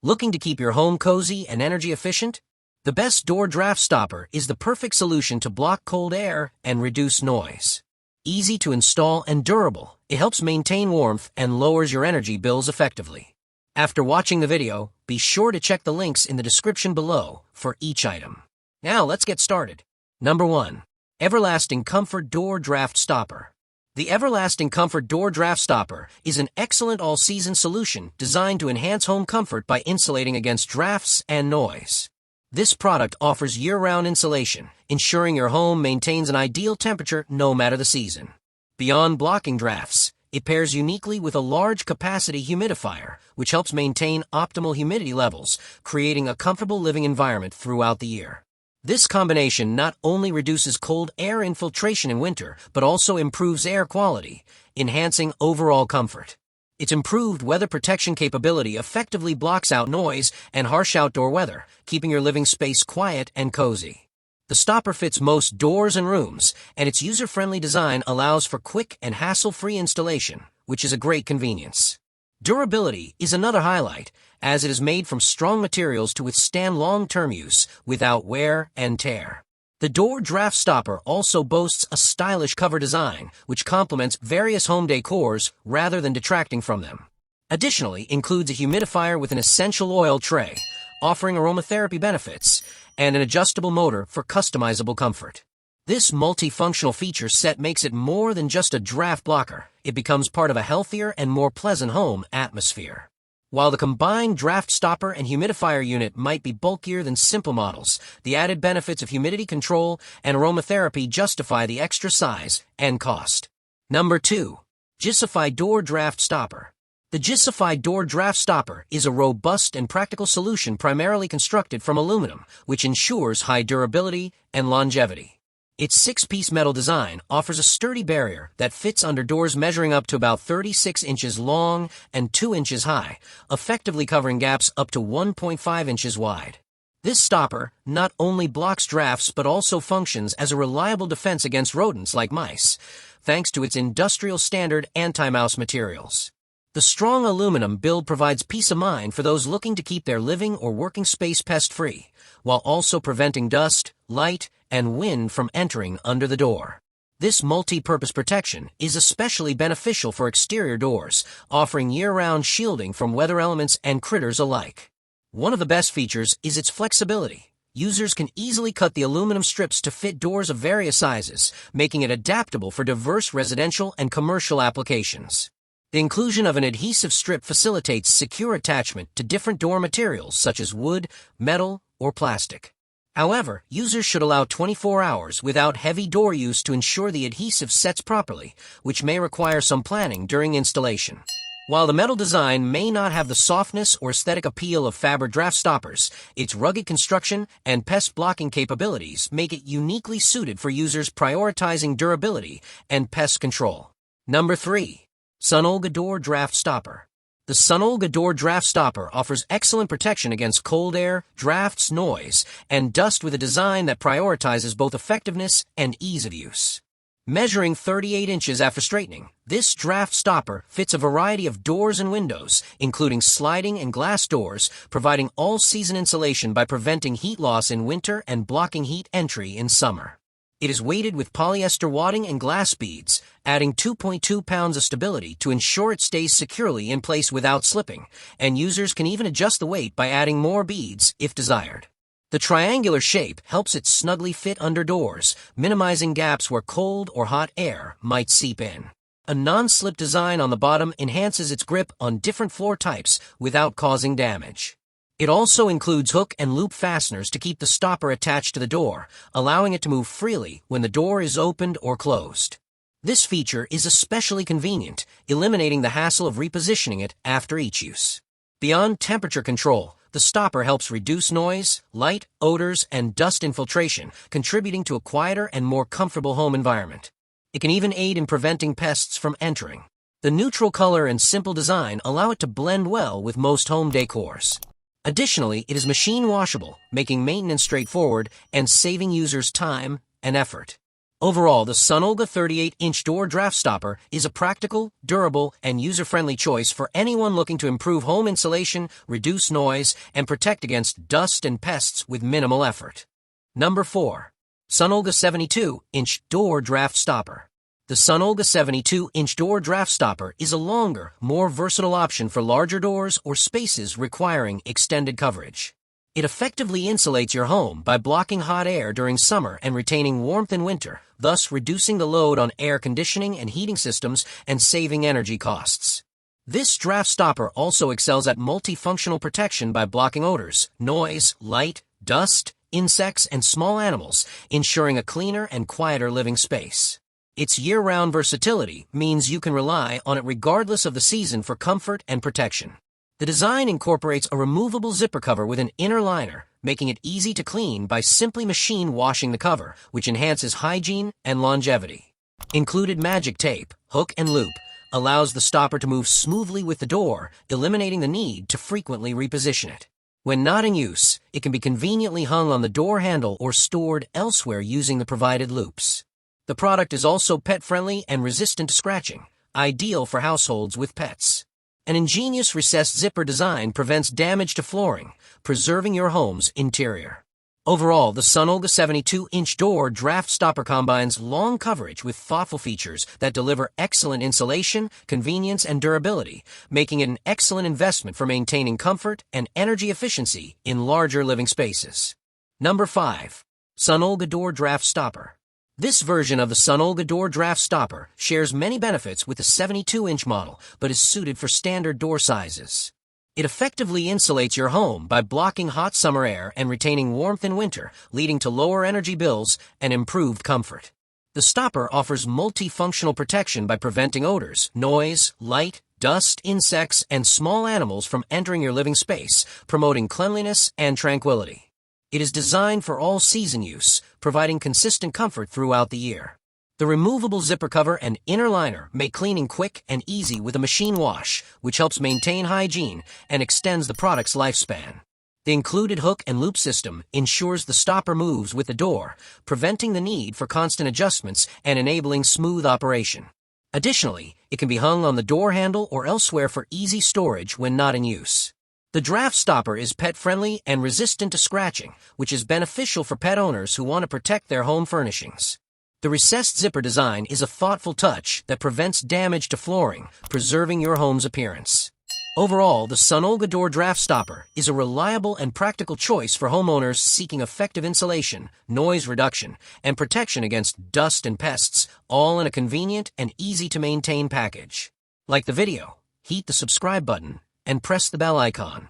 Looking to keep your home cozy and energy efficient? The best door draft stopper is the perfect solution to block cold air and reduce noise. Easy to install and durable, it helps maintain warmth and lowers your energy bills effectively. After watching the video, be sure to check the links in the description below for each item. Now let's get started. Number 1. Everlasting Comfort Door Draft Stopper. The Everlasting Comfort Door Draft Stopper is an excellent all-season solution designed to enhance home comfort by insulating against drafts and noise. This product offers year-round insulation, ensuring your home maintains an ideal temperature no matter the season. Beyond blocking drafts, it pairs uniquely with a large-capacity humidifier, which helps maintain optimal humidity levels, creating a comfortable living environment throughout the year. This combination not only reduces cold air infiltration in winter, but also improves air quality, enhancing overall comfort. Its improved weather protection capability effectively blocks out noise and harsh outdoor weather, keeping your living space quiet and cozy. The stopper fits most doors and rooms, and its user-friendly design allows for quick and hassle-free installation, which is a great convenience. Durability is another highlight, as it is made from strong materials to withstand long-term use without wear and tear. The door draft stopper also boasts a stylish cover design, which complements various home decors rather than detracting from them. Additionally, includes a humidifier with an essential oil tray, offering aromatherapy benefits, and an adjustable motor for customizable comfort. This multifunctional feature set makes it more than just a draft blocker. It becomes part of a healthier and more pleasant home atmosphere. While the combined draft stopper and humidifier unit might be bulkier than simple models, the added benefits of humidity control and aromatherapy justify the extra size and cost. Number 2. Gisafai Door Draft Stopper. The Gisafai Door Draft Stopper is a robust and practical solution primarily constructed from aluminum, which ensures high durability and longevity. Its 6-piece metal design offers a sturdy barrier that fits under doors measuring up to about 36 inches long and 2 inches high, effectively covering gaps up to 1.5 inches wide. This stopper not only blocks drafts but also functions as a reliable defense against rodents like mice, thanks to its industrial standard anti-mouse materials. The strong aluminum build provides peace of mind for those looking to keep their living or working space pest-free, while also preventing dust, light, and wind from entering under the door. This multi-purpose protection is especially beneficial for exterior doors, offering year-round shielding from weather elements and critters alike. One of the best features is its flexibility. Users can easily cut the aluminum strips to fit doors of various sizes, making it adaptable for diverse residential and commercial applications. The inclusion of an adhesive strip facilitates secure attachment to different door materials such as wood, metal, or plastic. However, users should allow 24 hours without heavy door use to ensure the adhesive sets properly, which may require some planning during installation. While the metal design may not have the softness or aesthetic appeal of fabric draft stoppers, its rugged construction and pest blocking capabilities make it uniquely suited for users prioritizing durability and pest control. Number 3. Sunolga Door Draft Stopper. The Sunolga Door Draft Stopper offers excellent protection against cold air, drafts, noise, and dust with a design that prioritizes both effectiveness and ease of use. Measuring 38 inches after straightening, this draft stopper fits a variety of doors and windows, including sliding and glass doors, providing all-season insulation by preventing heat loss in winter and blocking heat entry in summer. It is weighted with polyester wadding and glass beads, adding 2.2 pounds of stability to ensure it stays securely in place without slipping, and users can even adjust the weight by adding more beads if desired. The triangular shape helps it snugly fit under doors, minimizing gaps where cold or hot air might seep in. A non-slip design on the bottom enhances its grip on different floor types without causing damage. It also includes hook and loop fasteners to keep the stopper attached to the door, allowing it to move freely when the door is opened or closed. This feature is especially convenient, eliminating the hassle of repositioning it after each use. Beyond temperature control, the stopper helps reduce noise, light, odors, and dust infiltration, contributing to a quieter and more comfortable home environment. It can even aid in preventing pests from entering. The neutral color and simple design allow it to blend well with most home decors. Additionally, it is machine washable, making maintenance straightforward and saving users time and effort. Overall, the Sunolga 38-inch door draft stopper is a practical, durable, and user-friendly choice for anyone looking to improve home insulation, reduce noise, and protect against dust and pests with minimal effort. Number 4. Sunolga 72-inch door draft stopper. The Sunolga 72-inch door draft stopper is a longer, more versatile option for larger doors or spaces requiring extended coverage. It effectively insulates your home by blocking hot air during summer and retaining warmth in winter, thus reducing the load on air conditioning and heating systems and saving energy costs. This draft stopper also excels at multifunctional protection by blocking odors, noise, light, dust, insects, and small animals, ensuring a cleaner and quieter living space. Its year-round versatility means you can rely on it regardless of the season for comfort and protection. The design incorporates a removable zipper cover with an inner liner, making it easy to clean by simply machine washing the cover, which enhances hygiene and longevity. Included magic tape, hook and loop, allows the stopper to move smoothly with the door, eliminating the need to frequently reposition it. When not in use, it can be conveniently hung on the door handle or stored elsewhere using the provided loops. The product is also pet-friendly and resistant to scratching, ideal for households with pets. An ingenious recessed zipper design prevents damage to flooring, preserving your home's interior. Overall, the Sunolga 72-inch door draft stopper combines long coverage with thoughtful features that deliver excellent insulation, convenience, and durability, making it an excellent investment for maintaining comfort and energy efficiency in larger living spaces. Number 5. Sunolga door draft stopper. This version of the Sunolga door draft stopper shares many benefits with the 72-inch model, but is suited for standard door sizes. It effectively insulates your home by blocking hot summer air and retaining warmth in winter, leading to lower energy bills and improved comfort. The stopper offers multifunctional protection by preventing odors, noise, light, dust, insects, and small animals from entering your living space, promoting cleanliness and tranquility. It is designed for all-season use, providing consistent comfort throughout the year. The removable zipper cover and inner liner make cleaning quick and easy with a machine wash, which helps maintain hygiene and extends the product's lifespan. The included hook and loop system ensures the stopper moves with the door, preventing the need for constant adjustments and enabling smooth operation. Additionally, it can be hung on the door handle or elsewhere for easy storage when not in use. The draft stopper is pet-friendly and resistant to scratching, which is beneficial for pet owners who want to protect their home furnishings. The recessed zipper design is a thoughtful touch that prevents damage to flooring, preserving your home's appearance. Overall, the Sunolga door draft stopper is a reliable and practical choice for homeowners seeking effective insulation, noise reduction, and protection against dust and pests, all in a convenient and easy-to-maintain package. Like the video, hit the subscribe button, and press the bell icon.